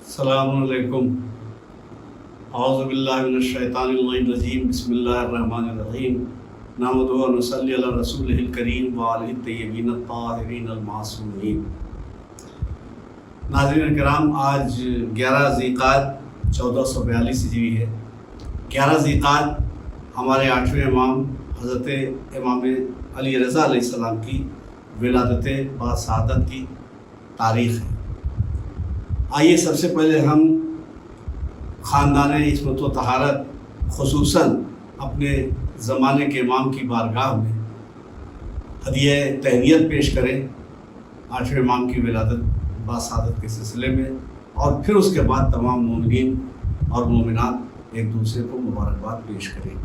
السلام علیکم. اعوذ باللہ من الشیطان الرجیم. بسم اللہ الرحمن الرحیم. نحمدہ و نصلی علی رسولہ الکریم وآلہ الطیبین الطاہرین المعصومین. ناظرین کرام، آج 11 ذی القعدہ 1442 ہجری ہے. 11 ذی القعدہ ہمارے 8ویں امام حضرت امام علی رضا علیہ السلام کی ولادت باسعادت کی تاریخ ہے. آئیے سب سے پہلے ہم خاندان عصمت و طہارت، خصوصاً اپنے زمانے کے امام کی بارگاہ میں ہدیہ تہنیت پیش کریں 8ویں امام کی ولادت باسعادت کے سلسلے میں، اور پھر اس کے بعد تمام مومنین اور مومنات ایک دوسرے کو مبارکباد پیش کریں.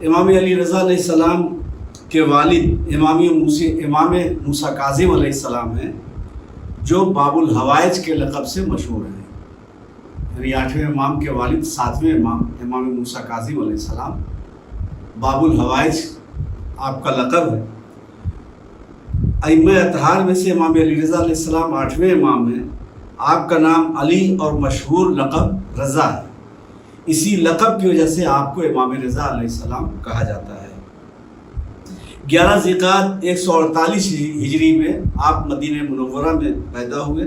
امام علی رضا علیہ السلام کے والد امام موسیٰ کاظم علیہ السلام ہیں، جو باب الحوائج کے لقب سے مشہور ہیں. یعنی 8ویں امام کے والد 7ویں امام موسیٰ کاظم علیہ السلام، باب الحوائج آپ کا لقب ہے. ائمہ اطہار میں سے امام علی رضا علیہ السلام 8ویں امام ہیں. آپ کا نام علی اور مشہور لقب رضا ہے. اسی لقب کی وجہ سے آپ کو امام رضا علیہ السلام کہا جاتا ہے. 11 ذی القعدہ 148 ہجری میں آپ مدینہ منورہ میں پیدا ہوئے،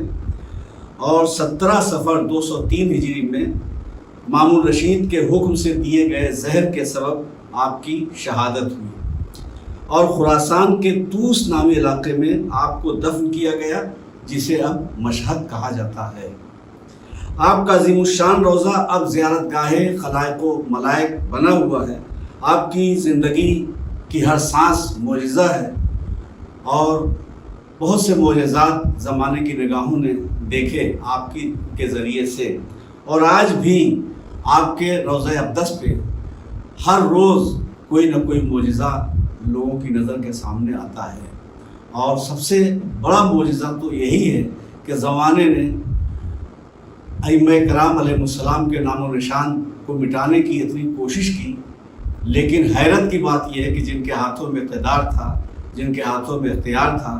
اور 17 صفر 203 ہجری میں مامون رشید کے حکم سے دیے گئے زہر کے سبب آپ کی شہادت ہوئی، اور خراسان کے طوس نامی علاقے میں آپ کو دفن کیا گیا، جسے اب مشہد کہا جاتا ہے. آپ کا عظیم الشان روضہ اب زیارت گاہ خلائق و ملائک بنا ہوا ہے. آپ کی زندگی کی ہر سانس معجزہ ہے، اور بہت سے معجزات زمانے کی نگاہوں نے دیکھے آپ کے ذریعے سے. اور آج بھی آپ کے روضہ اقدس پہ ہر روز کوئی نہ کوئی معجزہ لوگوں کی نظر کے سامنے آتا ہے. اور سب سے بڑا معجزہ تو یہی ہے کہ زمانے نے ائمہ کرام علیہ السلام کے نام و نشان کو مٹانے کی اتنی کوشش کی، لیکن حیرت کی بات یہ ہے کہ جن کے ہاتھوں میں اقتدار تھا، جن کے ہاتھوں میں اختیار تھا،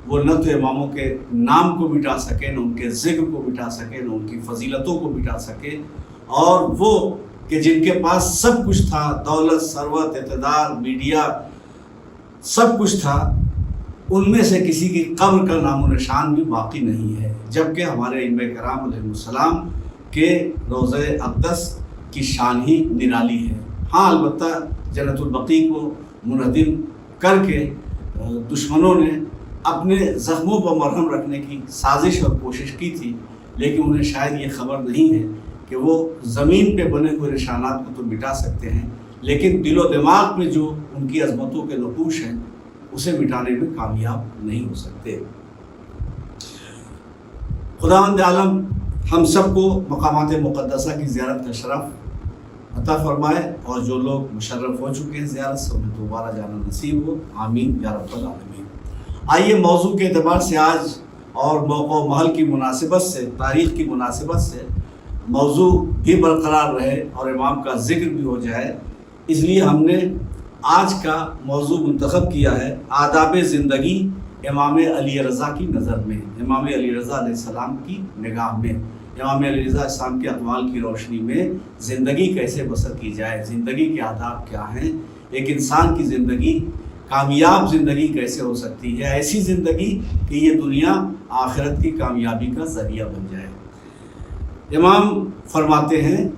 وہ نہ تو اماموں کے نام کو مٹا سکے، نہ ان کے ذکر کو مٹا سکے، نہ ان کی فضیلتوں کو مٹا سکے. اور وہ کہ جن کے پاس سب کچھ تھا، دولت، ثروت، اقتدار، میڈیا، سب کچھ تھا، ان میں سے کسی کی قبر کا نام و نشان بھی باقی نہیں ہے، جبکہ ہمارے ائمہ کرام علیہ السلام کے روضہ اقدس کی شان ہی نرالی ہے. ہاں، البتہ جنت البقیع کو منہدم کر کے دشمنوں نے اپنے زخموں پر مرہم رکھنے کی سازش اور کوشش کی تھی، لیکن انہیں شاید یہ خبر نہیں ہے کہ وہ زمین پہ بنے ہوئے نشانات کو تو مٹا سکتے ہیں، لیکن دل و دماغ میں جو ان کی عظمتوں کے نقوش ہیں اسے مٹانے میں کامیاب نہیں ہو سکتے. خداوند عالم ہم سب کو مقامات مقدسہ کی زیارت کا شرف عطا فرمائے، اور جو لوگ مشرف ہو چکے ہیں زیارت سے انہیں دوبارہ جانا نصیب ہو. آمین یا رب العالمین. آئیے موضوع کے اعتبار سے آج اور موقع و محل کی مناسبت سے، تاریخ کی مناسبت سے موضوع بھی برقرار رہے اور امام کا ذکر بھی ہو جائے، اس لیے ہم نے آج کا موضوع منتخب کیا ہے آداب زندگی امام علی رضا کی نظر میں، امام علی رضا علیہ السلام کی نگاہ میں، امام علی رضا السلام کے اقوال کی روشنی میں زندگی کیسے بسر کی جائے، زندگی کے آداب کیا ہیں، ایک انسان کی زندگی کامیاب زندگی کیسے ہو سکتی ہے، ایسی زندگی کہ یہ دنیا آخرت کی کامیابی کا ذریعہ بن جائے. امام فرماتے ہیں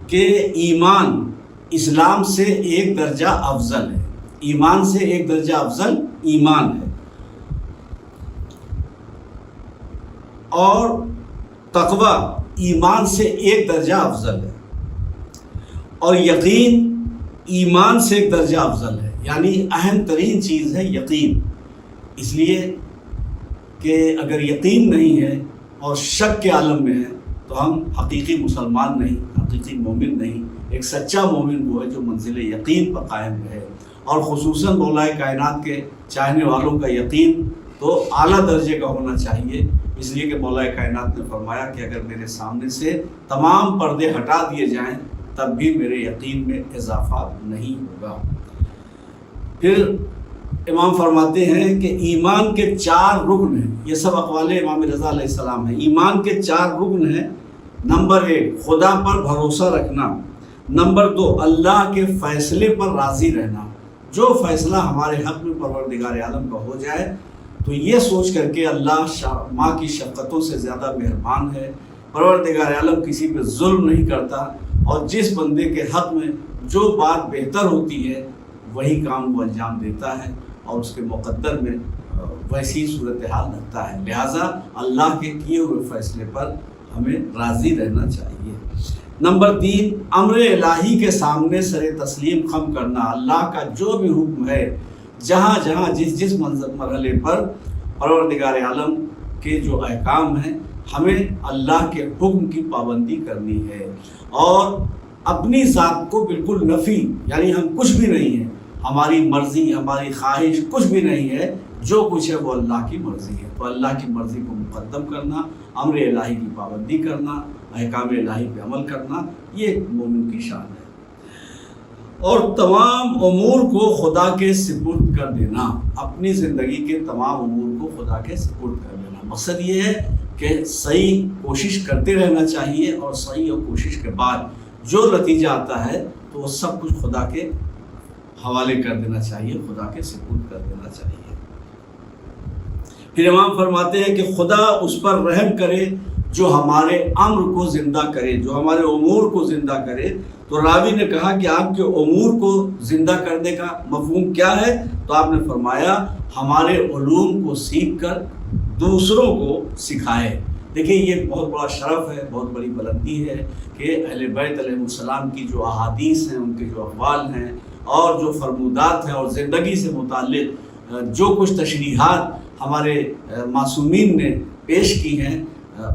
کہ ایمان اسلام سے ایک درجہ افضل ہے، ایمان سے ایک درجہ افضل ایمان ہے، اور تقوی ایمان سے ایک درجہ افضل ہے، اور یقین ایمان سے ایک درجہ افضل ہے. یعنی اہم ترین چیز ہے یقین، اس لیے کہ اگر یقین نہیں ہے اور شک کے عالم میں ہے تو ہم حقیقی مسلمان نہیں، حقیقی مومن نہیں. ایک سچا مومن وہ ہے جو منزل یقین پر قائم رہے، اور خصوصاً مولا کائنات کے چاہنے والوں کا یقین تو اعلیٰ درجے کا ہونا چاہیے. اس لیے کہ مولا کائنات نے فرمایا کہ اگر میرے سامنے سے تمام پردے ہٹا دیے جائیں تب بھی میرے یقین میں اضافہ نہیں ہوگا. پھر امام فرماتے ہیں کہ ایمان کے 4 رکن ہیں، یہ سب اقوال امام رضا علیہ السلام ہیں۔ ایمان کے 4 رکن ہیں۔ نمبر 1 خدا پر بھروسہ رکھنا، نمبر 2 اللہ کے فیصلے پر راضی رہنا، جو فیصلہ ہمارے حق میں پروردگار عالم کا ہو جائے تو یہ سوچ کر کہ اللہ ماں کی شفقتوں سے زیادہ مہربان ہے، پروردگار عالم کسی پہ ظلم نہیں کرتا، اور جس بندے کے حق میں جو بات بہتر ہوتی ہے وہی کام وہ انجام دیتا ہے اور اس کے مقدر میں ویسی صورتحال رکھتا ہے۔ لہٰذا اللہ کے کیے ہوئے فیصلے پر ہمیں راضی رہنا چاہیے۔ نمبر 3 امر الہی کے سامنے سر تسلیم خم کرنا، اللہ کا جو بھی حکم ہے جہاں جہاں جس مرحلے پر پروردگار عالم کے جو احکام ہیں ہمیں اللہ کے حکم کی پابندی کرنی ہے، اور اپنی ذات کو بالکل نفی، یعنی ہم کچھ بھی نہیں ہیں، ہماری مرضی ہماری خواہش کچھ بھی نہیں ہے، جو کچھ ہے وہ اللہ کی مرضی ہے۔ تو اللہ کی مرضی کو مقدم کرنا، امر الہی کی پابندی کرنا، احکام الہی پہ عمل کرنا، یہ ایک مومن کی شان ہے۔ اور تمام امور کو خدا کے سپرد کر دینا، اپنی زندگی کے تمام امور کو خدا کے سپرد کر دینا۔ مقصد یہ ہے کہ صحیح کوشش کرتے رہنا چاہیے، اور صحیح اور کوشش کے بعد جو نتیجہ آتا ہے تو وہ سب کچھ خدا کے حوالے کر دینا چاہیے، خدا کے سپرد کر دینا چاہیے۔ پھر امام فرماتے ہیں کہ خدا اس پر رحم کرے جو ہمارے امر کو زندہ کرے، جو ہمارے امور کو زندہ کرے۔ تو راوی نے کہا کہ آپ کے امور کو زندہ کرنے کا مفہوم کیا ہے؟ تو آپ نے فرمایا ہمارے علوم کو سیکھ کر دوسروں کو سکھائے۔ دیکھیں یہ بہت بڑا شرف ہے، بہت بڑی بلندی ہے کہ اہل بیت علیہ السلام کی جو احادیث ہیں، ان کے جو اقوال ہیں اور جو فرمودات ہیں اور زندگی سے متعلق جو کچھ تشریحات ہمارے معصومین نے پیش کی ہیں،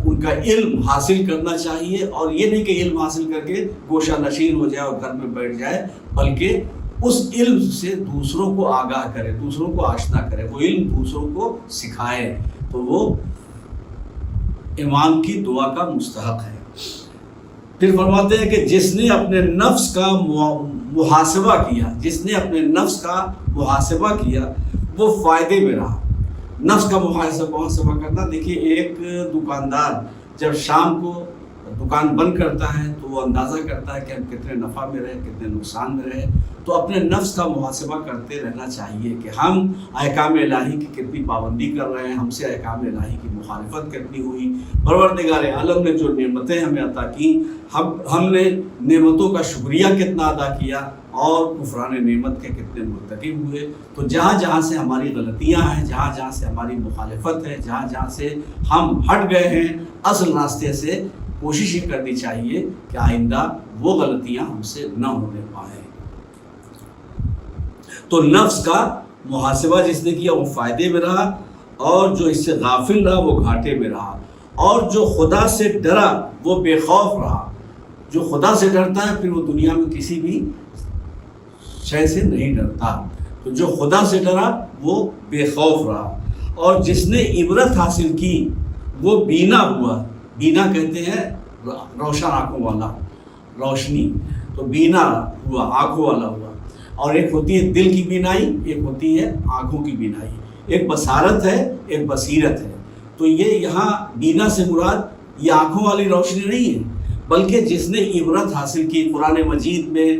ان کا علم حاصل کرنا چاہیے۔ اور یہ نہیں کہ علم حاصل کر کے گوشہ نشین ہو جائے اور گھر میں بیٹھ جائے، بلکہ اس علم سے دوسروں کو آگاہ کرے، دوسروں کو آشنا کرے، وہ علم دوسروں کو سکھائے، تو وہ امام کی دعا کا مستحق ہے۔ پھر فرماتے ہیں کہ جس نے اپنے نفس کا محاسبہ کیا، جس نے اپنے نفس کا محاسبہ کیا وہ فائدے میں رہا۔ نفس کا محاسبہ کرنا، دیکھیے ایک دکاندار جب شام کو دکان بند کرتا ہے تو وہ اندازہ کرتا ہے کہ ہم کتنے نفع میں رہے، کتنے نقصان میں رہے۔ تو اپنے نفس کا محاسبہ کرتے رہنا چاہیے کہ ہم احکام الہی کی کتنی پابندی کر رہے ہیں، ہم سے احکام الہی کی مخالفت کتنی ہوئی، پروردگار عالم نے جو نعمتیں ہمیں عطا کی ہم نے نعمتوں کا شکریہ کتنا ادا کیا اور کفران نعمت کے کتنے مرتکب ہوئے۔ تو جہاں جہاں سے ہماری غلطیاں ہیں، جہاں جہاں سے ہماری مخالفت ہے، جہاں جہاں سے ہم ہٹ گئے ہیں اصل راستے سے، کوشش یہ کرنی چاہیے کہ آئندہ وہ غلطیاں ہم سے نہ ہونے پائیں۔ تو نفس کا محاسبہ جس نے کیا وہ فائدے میں رہا، اور جو اس سے غافل رہا وہ گھاٹے میں رہا، اور جو خدا سے ڈرا وہ بے خوف رہا۔ جو خدا سے ڈرتا ہے پھر وہ دنیا میں کسی بھی شے سے نہیں ڈرتا، تو جو خدا سے ڈرا وہ بے خوف رہا۔ اور جس نے عبرت حاصل کی وہ بینا ہوا۔ بینا کہتے ہیں روشن آنکھوں والا، روشنی، تو بینا ہوا، آنکھوں والا ہوا۔ اور ایک ہوتی ہے دل کی بینائی، ایک ہوتی ہے آنکھوں کی بینائی، ایک بصارت ہے ایک بصیرت ہے۔ تو یہ یہاں بینا سے مراد یہ آنکھوں والی روشنی نہیں ہے، بلکہ جس نے عبرت حاصل کی۔ قرآن مجید میں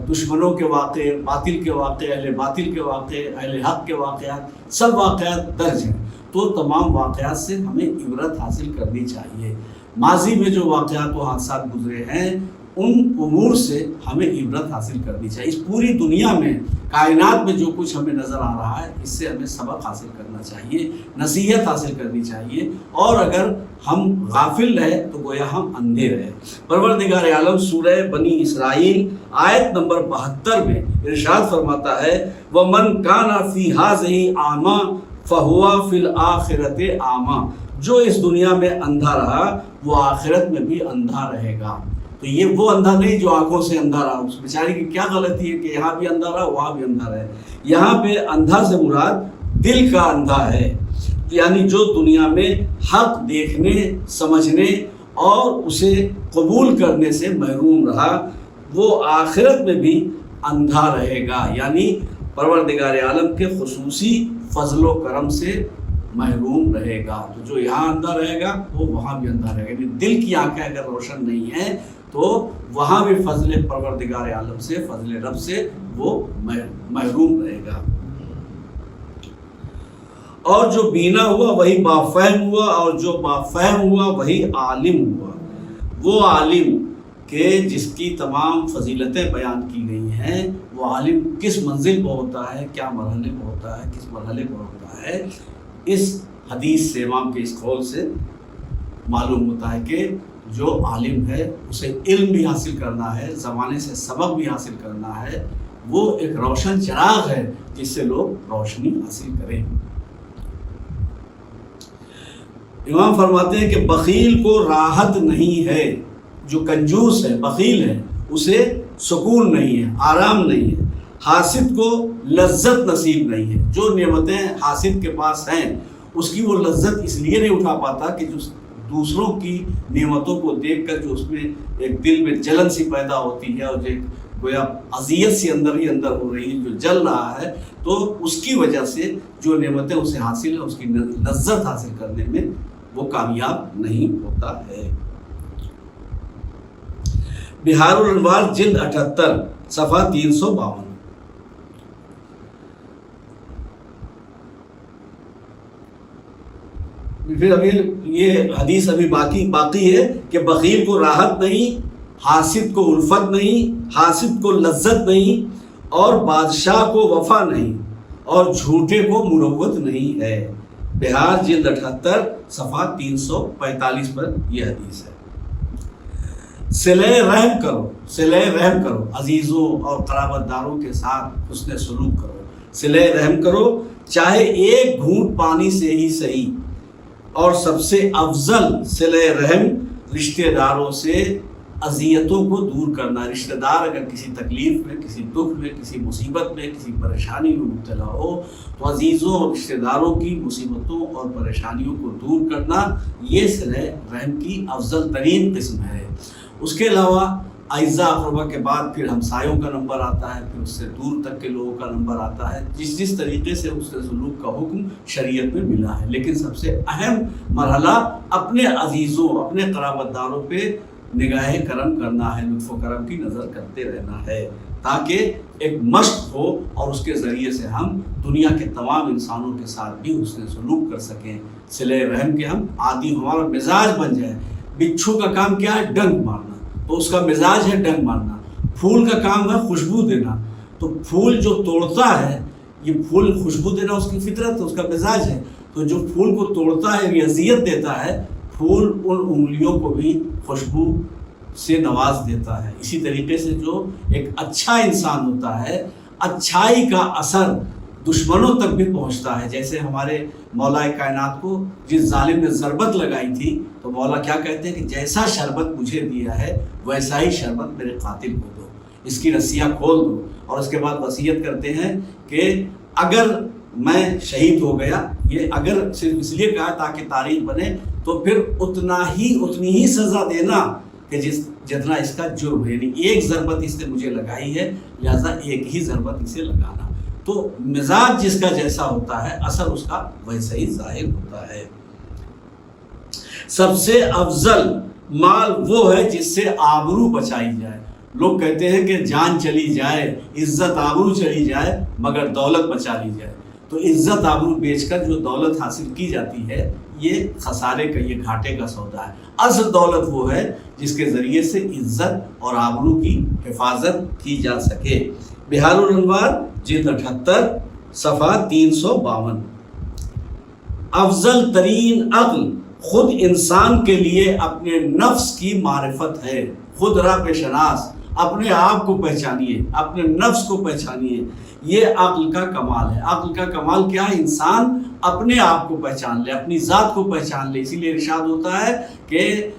دشمنوں کے واقعے، باطل کے واقعے، اہل باطل کے واقعے، اہل حق کے واقعات، سب واقعات درج ہیں۔ تو تمام واقعات سے ہمیں عبرت حاصل کرنی چاہیے۔ ماضی میں جو واقعات و حادثات گزرے ہیں ان امور سے ہمیں عبرت حاصل کرنی چاہیے۔ اس پوری دنیا میں، کائنات میں جو کچھ ہمیں نظر آ رہا ہے اس سے ہمیں سبق حاصل کرنا چاہیے، نصیحت حاصل کرنی چاہیے، اور اگر ہم غافل رہے تو گویا ہم اندھے رہے۔ پروردگار عالم سورہ بنی اسرائیل آیت نمبر 72 میں ارشاد فرماتا ہے وَمَنْ كَانَ فِي هَٰذِهِ أَعْمَىٰ فَهُوَ فِي الْآخِرَةِ أَعْمَىٰ۔ جو اس دنیا میں اندھا رہا وہ آخرت میں بھی اندھا رہے گا۔ تو یہ وہ اندھا نہیں جو آنکھوں سے اندھا رہا، اس بیچارے کی کیا غلطی ہے کہ یہاں بھی اندھا رہا وہاں بھی اندھا رہے۔ یہاں پہ اندھا سے مراد دل کا اندھا ہے، یعنی جو دنیا میں حق دیکھنے، سمجھنے اور اسے قبول کرنے سے محروم رہا وہ آخرت میں بھی اندھا رہے گا۔ یعنی پروردگار عالم کے خصوصی فضل و کرم سے محروم رہے گا. تو جو یہاں اندھا رہے گا وہ وہاں بھی اندھا رہے گا. یعنی دل کی آنکھیں اگر روشن نہیں ہیں تو وہاں بھی فضل پروردگار عالم سے، فضل رب سے وہ محروم رہے گا. اور جو بینا ہوا وہی بافہم ہوا، اور جو بافہم ہوا وہی عالم ہوا. وہ عالم کہ جس کی تمام فضیلتیں بیان کی گئی ہیں، وہ عالم کس منزل پہ ہوتا ہے، کیا مرحلے پہ ہوتا ہے، کس مرحلے پہ ہوتا ہے، اس حدیث سے، امام کے اس قول سے معلوم ہوتا ہے کہ جو عالم ہے اسے علم بھی حاصل کرنا ہے، زمانے سے سبق بھی حاصل کرنا ہے. وہ ایک روشن چراغ ہے جس سے لوگ روشنی حاصل کریں. امام فرماتے ہیں کہ بخیل کو راحت نہیں ہے، جو کنجوس ہے، بخیل ہے، اسے سکون نہیں ہے، آرام نہیں ہے. حاسد کو لذت نصیب نہیں ہے. جو نعمتیں حاسد کے پاس ہیں اس کی وہ لذت اس لیے نہیں اٹھا پاتا کہ جو دوسروں کی نعمتوں کو دیکھ کر جو اس میں ایک دل میں جلن سی پیدا ہوتی ہے، اور جو گویا اذیت سی اندر ہی اندر ہو رہی ہے، جو جل رہا ہے، تو اس کی وجہ سے جو نعمتیں اسے حاصل ہیں اس کی لذت حاصل کرنے میں وہ کامیاب نہیں ہوتا ہے. بہار الانوار جلد 78 صفحہ 352. پھر ابھی یہ حدیث ابھی باقی ہے کہ بخیل کو راحت نہیں، حاسد کو الفت نہیں، حاسد کو لذت نہیں، اور بادشاہ کو وفا نہیں، اور جھوٹے کو مروت نہیں ہے. بہار جلد 78 صفحہ 345 پر یہ حدیث ہے. صلہ رحم کرو، صلہ رحم کرو، عزیزوں اور قرابت داروں کے ساتھ حسن سلوک کرو. صلہ رحم کرو چاہے ایک گھونٹ پانی سے ہی صحیح. اور سب سے افضل صلہ رحم رشتہ داروں سے اذیتوں کو دور کرنا. رشتہ دار اگر کسی تکلیف میں، کسی دکھ میں، کسی مصیبت میں، کسی پریشانی میں مبتلا ہو تو عزیزوں اور رشتہ داروں کی مصیبتوں اور پریشانیوں کو دور کرنا یہ صلہ رحم کی افضل ترین قسم ہے. اس کے علاوہ اعزاء اقربا کے بعد پھر ہمسایوں کا نمبر آتا ہے، پھر اس سے دور تک کے لوگوں کا نمبر آتا ہے، جس طریقے سے اس کے سلوک کا حکم شریعت میں ملا ہے. لیکن سب سے اہم مرحلہ اپنے عزیزوں، اپنے قرابت داروں پہ نگاہ کرم کرنا ہے، لطف و کرم کی نظر کرتے رہنا ہے، تاکہ ایک مشق ہو اور اس کے ذریعے سے ہم دنیا کے تمام انسانوں کے ساتھ بھی حسن سلوک کر سکیں. صلہ رحم کے ہم عادی، ہمارا مزاج بن جائے. بچھو کا کام کیا ہے؟ ڈنک مارنا، تو اس کا مزاج ہے ڈنک مارنا. پھول کا کام ہے خوشبو دینا، تو پھول جو توڑتا ہے، یہ پھول خوشبو دینا اس کی فطرت ہے، اس کا مزاج ہے. تو جو پھول کو توڑتا ہے، یہ اذیت دیتا ہے، پھول ان انگلیوں کو بھی خوشبو سے نواز دیتا ہے. اسی طریقے سے جو ایک اچھا انسان ہوتا ہے، اچھائی کا اثر دشمنوں تک بھی پہنچتا ہے. جیسے ہمارے مولا کائنات کو جس ظالم نے ضربت لگائی تھی تو مولا کیا کہتے ہیں کہ جیسا شربت مجھے دیا ہے ویسا ہی شربت میرے قاتل کو دو، اس کی رسیاں کھول دو. اور اس کے بعد وصیت کرتے ہیں کہ اگر میں شہید ہو گیا، یہ اگر صرف اس لیے کہا تاکہ تاریخ بنے، تو پھر اتنی ہی سزا دینا کہ جتنا اس کا جرم ہے. یعنی ایک ضربت اس نے مجھے لگائی ہے، لہذا ایک ہی ضربت اسے لگانا. تو مزاج جس کا جیسا ہوتا ہے، اثر اس کا ویسا ہی ظاہر ہوتا ہے. سب سے افضل مال وہ ہے جس سے آبرو بچائی جائے. لوگ کہتے ہیں کہ جان چلی جائے، عزت آبرو چلی جائے، مگر دولت بچا لی جائے. تو عزت آبرو بیچ کر جو دولت حاصل کی جاتی ہے یہ خسارے کا، یہ گھاٹے کا سودا ہے. اصل دولت وہ ہے جس کے ذریعے سے عزت اور آبرو کی حفاظت کی جا سکے. بہار الانوار جلد 78 صفحہ 352. افضل ترین عقل خود انسان کے لیے اپنے نفس کی معرفت ہے. خود را پہ شناس، اپنے آپ کو پہچانیے، اپنے نفس کو پہچانیے. یہ عقل کا کمال ہے. عقل کا کمال کیا ہے؟ انسان اپنے آپ کو پہچان لے، اپنی ذات کو پہچان لے۔ اسی لیے ارشاد ہوتا ہے کہ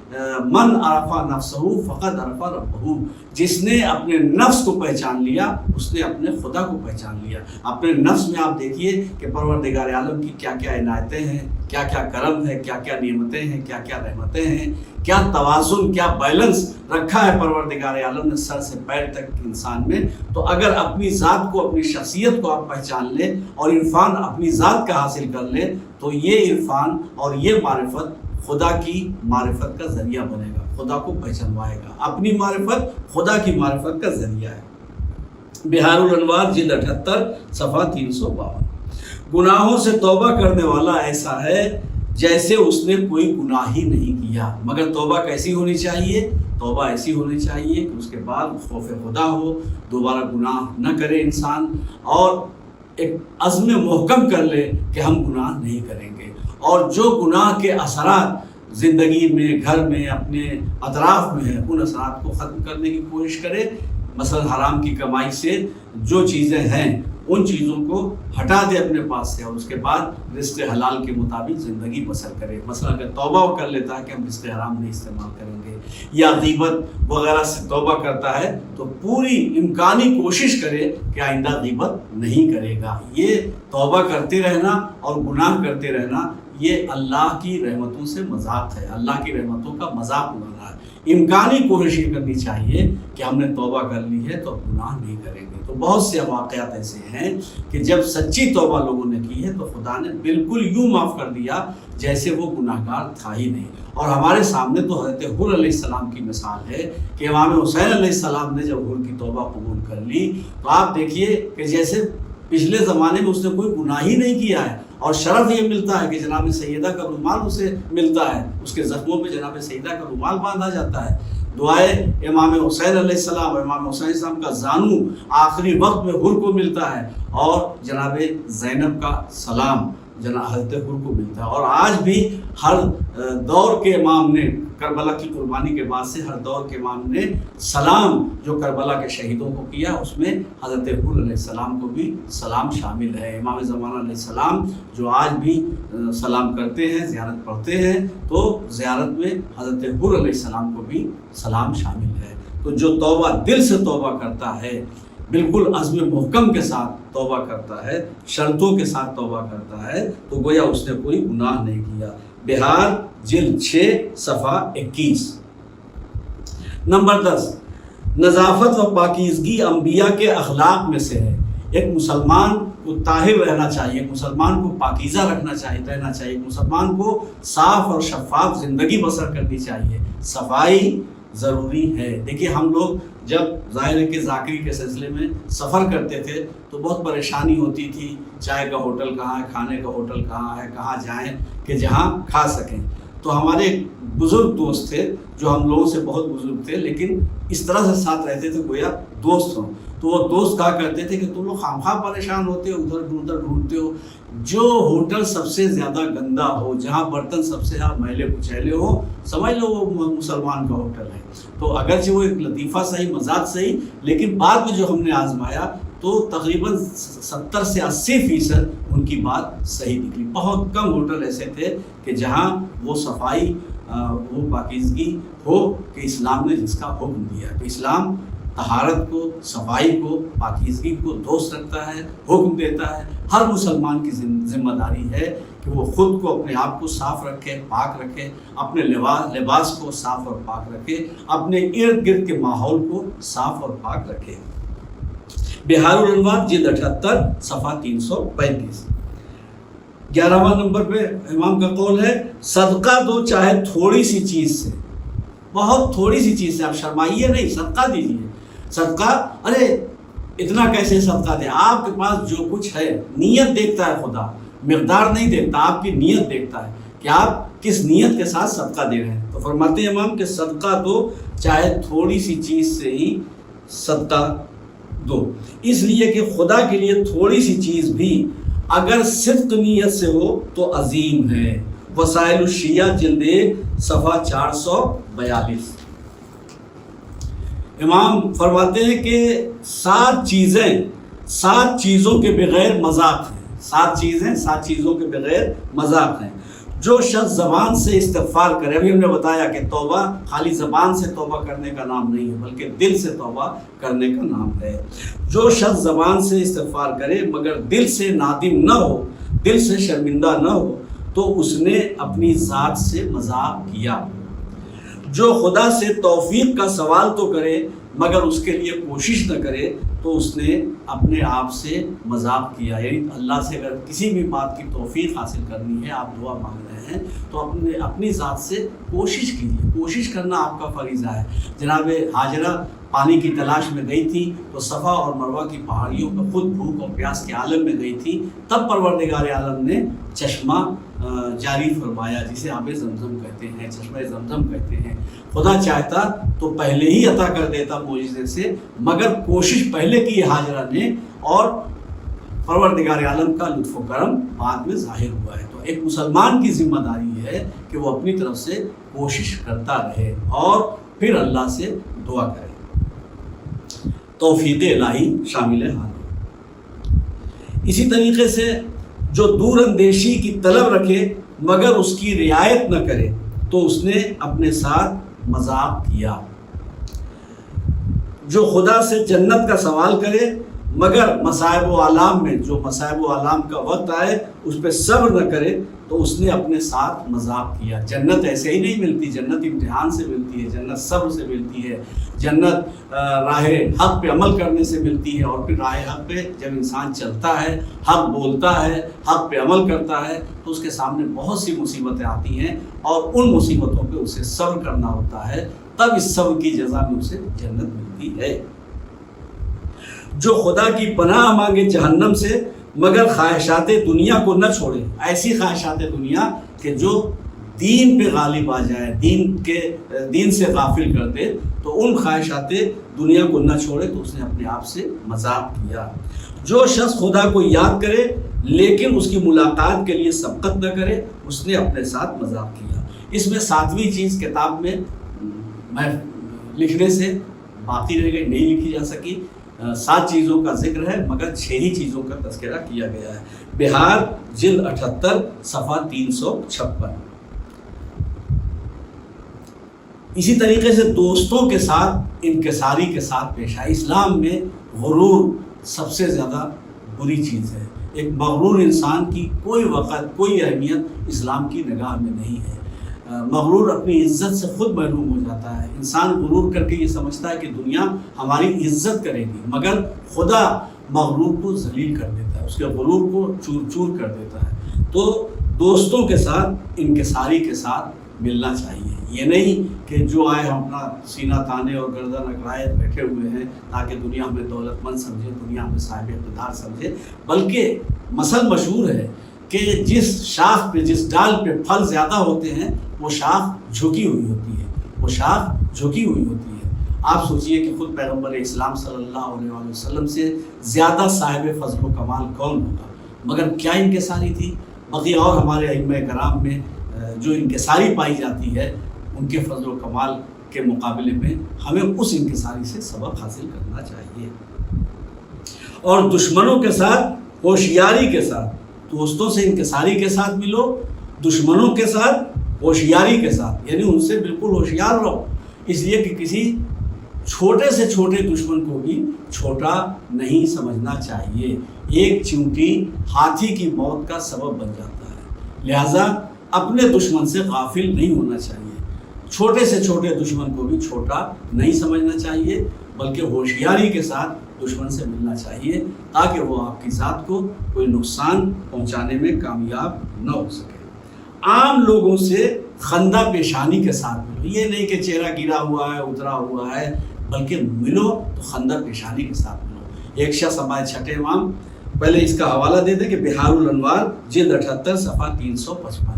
من عرف نفسہ فقد عرف ربہ، جس نے اپنے نفس کو پہچان لیا اس نے اپنے خدا کو پہچان لیا۔ اپنے نفس میں آپ دیکھیے کہ پروردگار عالم کی کیا کیا عنایتیں ہیں، کیا کیا کرم ہے، کیا کیا نعمتیں ہیں، کیا کیا رحمتیں ہیں، کیا توازن، کیا بیلنس رکھا ہے پروردگار عالم نے سر سے پیر تک انسان میں۔ تو اگر اپنی ذات کو، اپنی شخصیت کو آپ پہچان لیں اور عرفان اپنی ذات کا حاصل کر لیں تو یہ عرفان اور یہ معرفت خدا کی معرفت کا ذریعہ بنے گا، خدا کو پہچانوائے گا۔ اپنی معرفت خدا کی معرفت کا ذریعہ ہے۔ بہار الانوار جلد 78 صفحہ 352۔ گناہوں سے توبہ کرنے والا ایسا ہے جیسے اس نے کوئی گناہ ہی نہیں کیا۔ مگر توبہ کیسی ہونی چاہیے؟ توبہ ایسی ہونی چاہیے کہ اس کے بعد خوف خدا ہو، دوبارہ گناہ نہ کرے انسان، اور ایک عزم محکم کر لے کہ ہم گناہ نہیں کریں گے، اور جو گناہ کے اثرات زندگی میں، گھر میں، اپنے اطراف میں ہیں ان اثرات کو ختم کرنے کی کوشش کرے۔ مثلا حرام کی کمائی سے جو چیزیں ہیں ان چیزوں کو ہٹا دے اپنے پاس سے، اور اس کے بعد رزق حلال کے مطابق زندگی بسر کرے۔ مثلا اگر توبہ کر لیتا ہے کہ ہم رزق حرام نہیں استعمال کریں گے، یا غیبت وغیرہ سے توبہ کرتا ہے تو پوری امکانی کوشش کرے کہ آئندہ غیبت نہیں کرے گا۔ یہ توبہ کرتے رہنا اور گناہ کرتے رہنا یہ اللہ کی رحمتوں سے مذاق ہے، اللہ کی رحمتوں کا مذاق اڑانا ہے۔ امکانی کوشش یہ کرنی چاہیے کہ ہم نے توبہ کر لی ہے تو گناہ نہیں کریں گے۔ تو بہت سے واقعات ایسے ہیں کہ جب سچی توبہ لوگوں نے کی ہے تو خدا نے بالکل یوں معاف کر دیا جیسے وہ گناہ گار تھا ہی نہیں۔ اور ہمارے سامنے تو حضرت حر علیہ السلام کی مثال ہے کہ امام حسین علیہ السلام نے جب حر کی توبہ قبول کر لی تو آپ دیکھیے کہ جیسے پچھلے زمانے میں اس نے کوئی گناہ ہی نہیں کیا ہے، اور شرف یہ ملتا ہے کہ جناب سیدہ کا رومال اسے ملتا ہے، اس کے زخموں پہ جناب سیدہ کا رومال باندھا جاتا ہے۔ دعائے امام حسین علیہ السلام، امام حسین علیہ السلام کا زانو آخری وقت میں حر کو ملتا ہے، اور جناب زینب کا سلام جناب حضرت حر کو ملتا ہے۔ اور آج بھی ہر دور کے امام نے، کربلا کی قربانی کے بعد سے ہر دور کے امام نے سلام جو کربلا کے شہیدوں کو کیا اس میں حضرت حر علیہ السلام کو بھی سلام شامل ہے۔ امام زمانہ علیہ السلام جو آج بھی سلام کرتے ہیں، زیارت پڑھتے ہیں، تو زیارت میں حضرت حر علیہ السلام کو بھی سلام شامل ہے۔ تو جو توبہ دل سے توبہ کرتا ہے، بالکل عزم محکم کے ساتھ توبہ کرتا ہے، شرطوں کے ساتھ توبہ کرتا ہے، تو گویا اس نے کوئی گناہ نہیں کیا۔ بہار جلد 6 صفحہ 21۔ نمبر 10، نظافت و پاکیزگی انبیاء کے اخلاق میں سے ہے۔ ایک مسلمان کو طاہر رہنا چاہیے، ایک مسلمان کو پاکیزہ رہنا چاہیے، ایک مسلمان کو صاف اور شفاف زندگی بسر کرنی چاہیے۔ صفائی ضروری ہے۔ دیکھیے ہم لوگ جب ظاہر ہے کہ ذاکری کے سلسلے میں سفر کرتے تھے تو بہت پریشانی ہوتی تھی، چائے کا ہوٹل کہاں ہے، کھانے کا ہوٹل کہاں ہے، کہاں جائیں کہ جہاں کھا سکیں۔ تو ہمارے ایک بزرگ دوست تھے جو ہم لوگوں سے بہت بزرگ تھے، لیکن اس طرح سے ساتھ رہتے تھے گویا دوست ہوں۔ تو وہ دوست کہا کرتے تھے کہ تم لوگ خواہ پریشان ہوتے ہو، ادھر ڈھونڈتے ہو، جو ہوٹل سب سے زیادہ گندا ہو، جہاں برتن سب سے زیادہ میلے کچیلے ہو، سمجھ لو وہ مسلمان کا ہوٹل ہے۔ تو اگرچہ وہ ایک لطیفہ صحیح، مذاق صحیح، لیکن بعد میں جو ہم نے آزمایا تو تقریباً 70 سے 80% ان کی بات صحیح نکلی۔ بہت کم ہوٹل ایسے تھے کہ جہاں وہ صفائی، وہ پاکیزگی ہو کہ اسلام نے جس کا حکم دیا، کہ اسلام طہارت کو، صفائی کو، پاکیزگی کو دوست رکھتا ہے، حکم دیتا ہے۔ ہر مسلمان کی ذمہ داری ہے کہ وہ خود کو، اپنے آپ کو صاف رکھے، پاک رکھے، اپنے لباس کو صاف اور پاک رکھے، اپنے ارد گرد کے ماحول کو صاف اور پاک رکھے۔ بہار الانوار جلد 78 صفحہ 335۔ 11واں نمبر پہ امام کا قول ہے، صدقہ دو چاہے تھوڑی سی چیز سے، بہت تھوڑی سی چیز سے، آپ شرمائیے نہیں، صدقہ دیجیے۔ صدقہ، ارے اتنا کیسے صدقہ دیں؟ آپ کے پاس جو کچھ ہے، نیت دیکھتا ہے خدا، مقدار نہیں دیکھتا، آپ کی نیت دیکھتا ہے کہ آپ کس نیت کے ساتھ صدقہ دے رہے ہیں۔ تو فرماتے ہیں امام کہ صدقہ دو چاہے تھوڑی سی چیز سے ہی صدقہ دو، اس لیے کہ خدا کے لیے تھوڑی سی چیز بھی اگر صدق نیت سے ہو تو عظیم ہے۔ وسائل الشیعہ جلد 1 صفحہ 442۔ امام فرماتے ہیں کہ 7 چیزوں کے بغیر مذاق ہیں، 7 چیزیں، 7 چیزوں کے بغیر مذاق ہیں۔ جو شخص زبان سے استغفار کرے، ابھی ہم نے بتایا کہ توبہ خالی زبان سے توبہ کرنے کا نام نہیں ہے بلکہ دل سے توبہ کرنے کا نام ہے۔ جو شخص زبان سے استغفار کرے مگر دل سے نادم نہ ہو، دل سے شرمندہ نہ ہو، تو اس نے اپنی ذات سے مذاق کیا۔ جو خدا سے توفیق کا سوال تو کرے مگر اس کے لیے کوشش نہ کرے، تو اس نے اپنے آپ سے مذاق کیا۔ یعنی اللہ سے اگر کسی بھی بات کی توفیق حاصل کرنی ہے، آپ دعا مانگ رہے ہیں، تو اپنی ذات سے کوشش کیجیے۔ کوشش کرنا آپ کا فریضہ ہے۔ جناب ہاجرہ پانی کی تلاش میں گئی تھی تو صفا اور مروہ کی پہاڑیوں پر خود بھوک اور پیاس کے عالم میں گئی تھی، تب پروردگار عالم نے چشمہ جاری فرمایا، جسے آب زمزم کہتے ہیں، چشمہ زمزم کہتے ہیں۔ خدا چاہتا تو پہلے ہی عطا کر دیتا معجزے سے، مگر کوشش پہلے کی ہاجرہ نے، اور پروردگار عالم کا لطف و کرم بعد میں ظاہر ہوا ہے۔ تو ایک مسلمان کی ذمہ داری ہے کہ وہ اپنی طرف سے کوشش کرتا رہے اور پھر اللہ سے دعا کرے۔ توفیق الہی شامل حال۔ اسی طریقے سے جو دور اندیشی کی طلب رکھے مگر اس کی رعایت نہ کرے، تو اس نے اپنے ساتھ مذاق کیا۔ جو خدا سے جنت کا سوال کرے مگر مصائب و آلام میں، جو مصائب و آلام کا وقت آئے اس پہ صبر نہ کرے، تو اس نے اپنے ساتھ مذاق کیا۔ جنت ایسے ہی نہیں ملتی، جنت امتحان سے ملتی ہے، جنت صبر سے ملتی ہے، جنت راہ حق پہ عمل کرنے سے ملتی ہے، اور پھر راہ حق پہ جب انسان چلتا ہے، حق بولتا ہے، حق پہ عمل کرتا ہے، تو اس کے سامنے بہت سی مصیبتیں آتی ہیں، اور ان مصیبتوں پہ اسے صبر کرنا ہوتا ہے، تب اس صبر کی جزا میں اسے جنت ملتی ہے۔ جو خدا کی پناہ مانگے جہنم سے مگر خواہشات دنیا کو نہ چھوڑے، ایسی خواہشات دنیا کہ جو دین پہ غالب آ جائے، دین سے غافل کر دے، تو ان خواہشات دنیا کو نہ چھوڑے، تو اس نے اپنے آپ سے مذاق کیا۔ جو شخص خدا کو یاد کرے لیکن اس کی ملاقات کے لیے سبقت نہ کرے، اس نے اپنے ساتھ مذاق کیا۔ اس میں 7ویں چیز کتاب میں لکھنے سے باقی رہ گئی، نہیں لکھی جا سکی۔ 7 چیزوں کا ذکر ہے مگر 6 ہی چیزوں کا تذکرہ کیا گیا ہے۔ بہار جلد 78 صفحہ 356۔ اسی طریقے سے دوستوں کے ساتھ انکساری کے ساتھ پیش آئے۔ اسلام میں غرور سب سے زیادہ بری چیز ہے۔ ایک مغرور انسان کی کوئی وقت، کوئی اہمیت اسلام کی نگاہ میں نہیں ہے۔ مغرور اپنی عزت سے خود محروم ہو جاتا ہے۔ انسان غرور کر کے یہ سمجھتا ہے کہ دنیا ہماری عزت کرے گی، مگر خدا مغرور کو ذلیل کر دیتا ہے، اس کے غرور کو چور چور کر دیتا ہے۔ تو دوستوں کے ساتھ انکساری کے ساتھ ملنا چاہیے۔ یہ نہیں کہ جو آئے ہم اپنا سینہ تانے اور گردن اکڑائے بیٹھے ہوئے ہیں تاکہ دنیا ہمیں دولت مند سمجھے، دنیا ہمیں صاحب اقتدار سمجھے، بلکہ مثل مشہور ہے کہ جس شاخ پہ، جس ڈال پہ پھل زیادہ ہوتے ہیں، وہ شاخ جھکی ہوئی ہوتی ہے، وہ شاخ جھکی ہوئی ہوتی ہے۔ آپ سوچئے کہ خود پیغمبر اسلام صلی اللہ علیہ وآلہ وسلم سے زیادہ صاحب فضل و کمال کون ہوگا، مگر کیا انکساری تھی۔ بقیہ اور ہمارے ائمہ کرام میں جو انکساری پائی جاتی ہے، ان کے فضل و کمال کے مقابلے میں ہمیں اس انکساری سے سبق حاصل کرنا چاہیے۔ اور دشمنوں کے ساتھ ہوشیاری کے ساتھ، دوستوں سے انکساری کے ساتھ ملو، دشمنوں کے ساتھ ہوشیاری کے ساتھ، یعنی ان سے بالکل ہوشیار رہو، اس لیے کہ کسی چھوٹے سے چھوٹے دشمن کو بھی چھوٹا نہیں سمجھنا چاہیے۔ ایک چیونٹی ہاتھی کی موت کا سبب بن جاتا ہے، لہذا اپنے دشمن سے غافل نہیں ہونا چاہیے۔ چھوٹے سے چھوٹے دشمن کو بھی چھوٹا نہیں سمجھنا چاہیے، بلکہ ہوشیاری کے ساتھ دشمن سے ملنا چاہیے تاکہ وہ آپ کی ذات کو کوئی نقصان پہنچانے میں کامیاب نہ ہو سکے۔ عام لوگوں سے خندہ پیشانی کے ساتھ ملو، یہ نہیں کہ چہرہ گرا ہوا ہے، اترا ہوا ہے، بلکہ ملو تو خندہ پیشانی کے ساتھ ملو۔ ایک شخص ہمارے چھٹے امام، پہلے اس کا حوالہ دے دیں کہ بہار الانوار جلد 78 صفحہ 355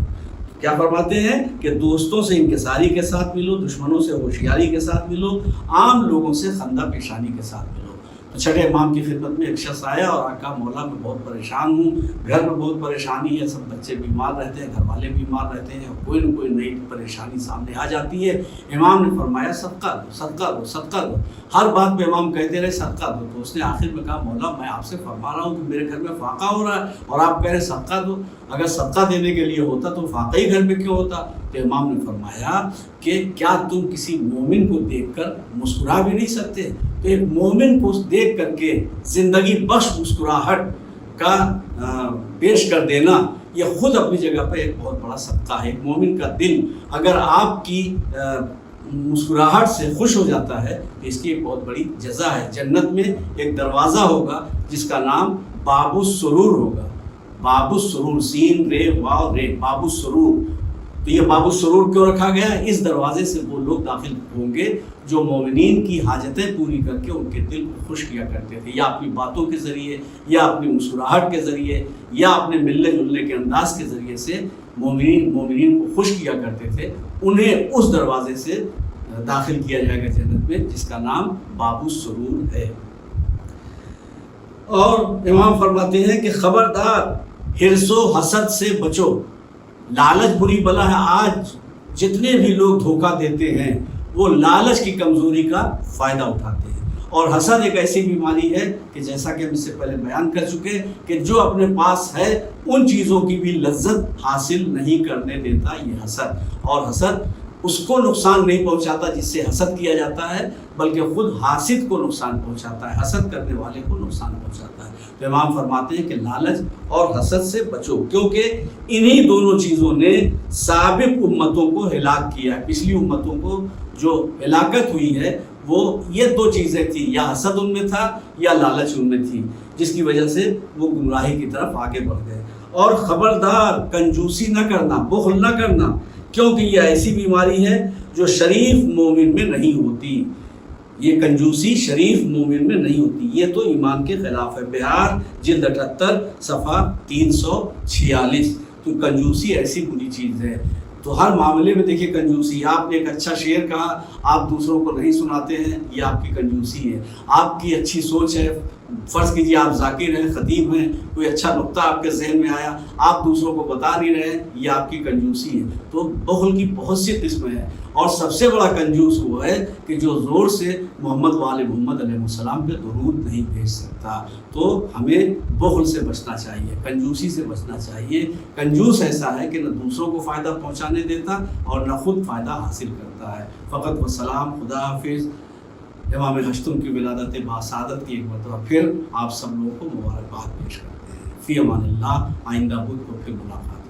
کیا فرماتے ہیں کہ دوستوں سے انکساری کے ساتھ ملو، دشمنوں سے ہوشیاری کے ساتھ ملو، عام لوگوں سے خندہ پیشانی کے ساتھ ملو۔ تو چھٹے امام کی خدمت میں ایک شخص آیا اور آقا مولا میں بہت پریشان ہوں، گھر میں بہت پریشانی ہے، سب بچے بیمار رہتے ہیں، گھر والے بیمار رہتے ہیں، کوئی نہ کوئی نئی پریشانی سامنے آ جاتی ہے۔ امام نے فرمایا صدقہ دو، صدقہ دو، صدقہ دو۔ ہر بات پہ امام کہتے رہے صدقہ دو۔ تو اس نے آخر میں کہا مولا میں آپ سے فرما رہا ہوں کہ میرے گھر میں فاقہ ہو رہا ہے اور آپ کہہ رہے صدقہ دو، اگر صدقہ دینے کے لیے ہوتا تو فاقہ ہی گھر میں کیوں ہوتا؟ تو امام نے فرمایا کہ کیا تم کسی مومن کو دیکھ کر مسکرا بھی نہیں سکتے؟ تو ایک مومن کو دیکھ کر کے زندگی بخش مسکراہٹ کا پیش کر دینا یہ خود اپنی جگہ پہ ایک بہت بڑا صدقہ ہے۔ ایک مومن کا دل اگر آپ کی مسکراہٹ سے خوش ہو جاتا ہے تو اس کی ایک بہت بڑی جزا ہے۔ جنت میں ایک دروازہ ہوگا جس کا نام باب السرور ہوگا، باب السرور، سین رے واو رے، باب السرور۔ تو یہ باب السرور کیوں رکھا گیا ہے؟ اس دروازے سے وہ لوگ داخل ہوں گے جو مومنین کی حاجتیں پوری کر کے ان کے دل کو خوش کیا کرتے تھے، یا اپنی باتوں کے ذریعے، یا اپنی مسکراہٹ کے ذریعے، یا اپنے ملنے جلنے کے انداز کے ذریعے سے مومنین کو خوش کیا کرتے تھے۔ انہیں اس دروازے سے داخل کیا جائے گا جنت میں جس کا نام باب السرور ہے۔ اور امام فرماتے ہیں کہ خبردار حرص و حسد سے بچو، لالچ بری بلا ہے۔ آج جتنے بھی لوگ دھوکہ دیتے ہیں وہ لالچ کی کمزوری کا فائدہ اٹھاتے ہیں، اور حسد ایک ایسی بیماری ہے کہ جیسا کہ ہم اس سے پہلے بیان کر چکے کہ جو اپنے پاس ہے ان چیزوں کی بھی لذت حاصل نہیں کرنے دیتا یہ حسد، اور حسد اس کو نقصان نہیں پہنچاتا جس سے حسد کیا جاتا ہے، بلکہ خود حاسد کو نقصان پہنچاتا ہے، حسد کرنے والے کو نقصان پہنچاتا ہے۔ تو امام فرماتے ہیں کہ لالچ اور حسد سے بچو، کیونکہ انہی دونوں چیزوں نے سابق امتوں کو ہلاک کیا ہے۔ پچھلی امتوں کو جو ہلاکت ہوئی ہے وہ یہ دو چیزیں تھیں، یا حسد ان میں تھا یا لالچ ان میں تھی، جس کی وجہ سے وہ گمراہی کی طرف آگے بڑھ گئے۔ اور خبردار کنجوسی نہ کرنا، بخل نہ کرنا، کیونکہ یہ ایسی بیماری ہے جو شریف مومن میں نہیں ہوتی۔ یہ کنجوسی شریف مومن میں نہیں ہوتی، یہ تو ایمان کے خلاف ہے۔ بہار جلد 78 صفحہ 346۔ تو کنجوسی ایسی بری چیز ہے، تو ہر معاملے میں دیکھیے کنجوسی۔ آپ نے ایک اچھا شعر کہا، آپ دوسروں کو نہیں سناتے ہیں، یہ آپ کی کنجوسی ہے۔ آپ کی اچھی سوچ ہے، فرض کیجیے آپ ذاکر ہیں، خطیب ہیں، کوئی اچھا نقطہ آپ کے ذہن میں آیا، آپ دوسروں کو بتا نہیں رہے، یہ آپ کی کنجوسی ہے۔ تو بخل کی بہت سی قسمیں ہیں، اور سب سے بڑا کنجوس وہ ہے کہ جو زور سے محمد وآل محمد علیہ السلام پہ درود نہیں بھیج سکتا۔ تو ہمیں بخل سے بچنا چاہیے، کنجوسی سے بچنا چاہیے۔ کنجوس ایسا ہے کہ نہ دوسروں کو فائدہ پہنچانے دیتا اور نہ خود فائدہ حاصل کرتا ہے۔ فقط و سلام، خدا حافظ۔ امام ہشتم کی ولادت باسعادت کی ایک مرتبہ پھر آپ سب لوگوں کو مبارکباد پیش کرتے ہیں۔ فی امان اللہ، آئندہ بدھ کو پھر ملاقات۔